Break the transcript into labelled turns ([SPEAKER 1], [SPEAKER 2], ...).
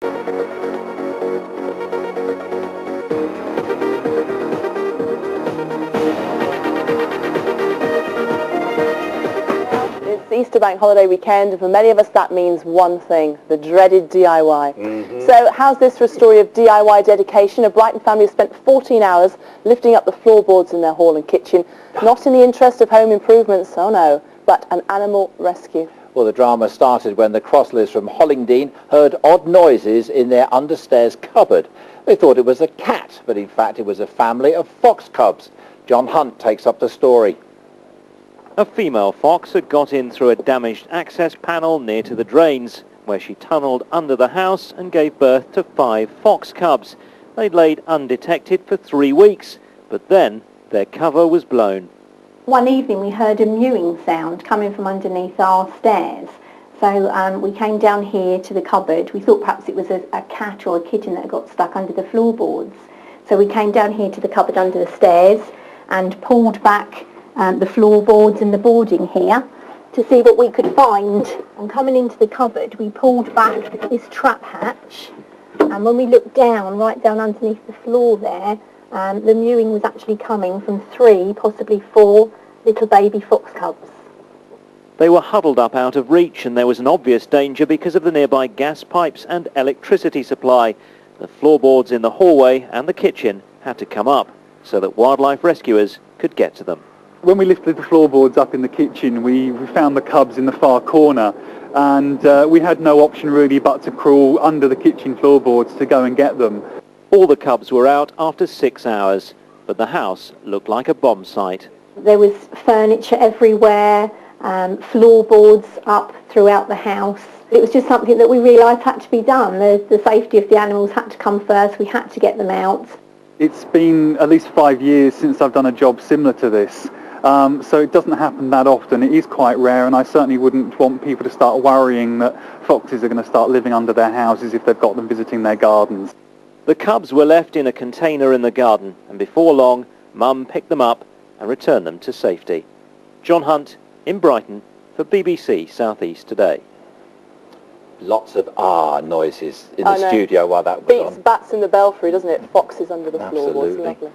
[SPEAKER 1] It's Easter bank holiday weekend, and for many of us that means one thing, the dreaded DIY. So how's this for a story of DIY dedication? A Brighton family has spent 14 hours lifting up the floorboards in their hall and kitchen, not in the interest of home improvements, oh no, but an animal rescue.
[SPEAKER 2] Well, the drama started when the Crosleys from Hollingdean heard odd noises in their understairs cupboard. They thought it was a cat, but in fact it was a family of fox cubs. John Hunt takes up the story.
[SPEAKER 3] A female fox had got in through a damaged access panel near to the drains, where she tunnelled under the house and gave birth to 5 fox cubs. They'd laid undetected for 3 weeks, but then their cover was blown.
[SPEAKER 4] One evening we heard a mewing sound coming from underneath our stairs. So we came down here to the cupboard. We thought perhaps it was a cat or a kitten that got stuck under the floorboards. So we came down here to the cupboard under the stairs and pulled back the floorboards and the boarding here to see what we could find. And coming into the cupboard, we pulled back this trap hatch, and when we looked down, right down underneath the floor there, the mewing was actually coming from 3, possibly 4 little baby fox cubs.
[SPEAKER 3] They were huddled up out of reach, and there was an obvious danger because of the nearby gas pipes and electricity supply. The floorboards in the hallway and the kitchen had to come up so that wildlife rescuers could get to them.
[SPEAKER 5] When we lifted the floorboards up in the kitchen, we found the cubs in the far corner, and we had no option really but to crawl under the kitchen floorboards to go and get them.
[SPEAKER 3] All the cubs were out after 6 hours, but the house looked like a bomb site.
[SPEAKER 4] There was furniture everywhere, floorboards up throughout the house. It was just something that we realised had to be done. The safety of the animals had to come first. We had to get them out.
[SPEAKER 5] It's been at least 5 years since I've done a job similar to this. So it doesn't happen that often. It is quite rare, and I certainly wouldn't want people to start worrying that foxes are going to start living under their houses if they've got them visiting their gardens.
[SPEAKER 3] The cubs were left in a container in the garden, and before long, Mum picked them up and returned them to safety. John Hunt in Brighton for BBC South East Today.
[SPEAKER 2] Lots of noises in the studio while that was on.
[SPEAKER 1] Beats bats in the belfry, doesn't it? Foxes under the floorboards, lovely.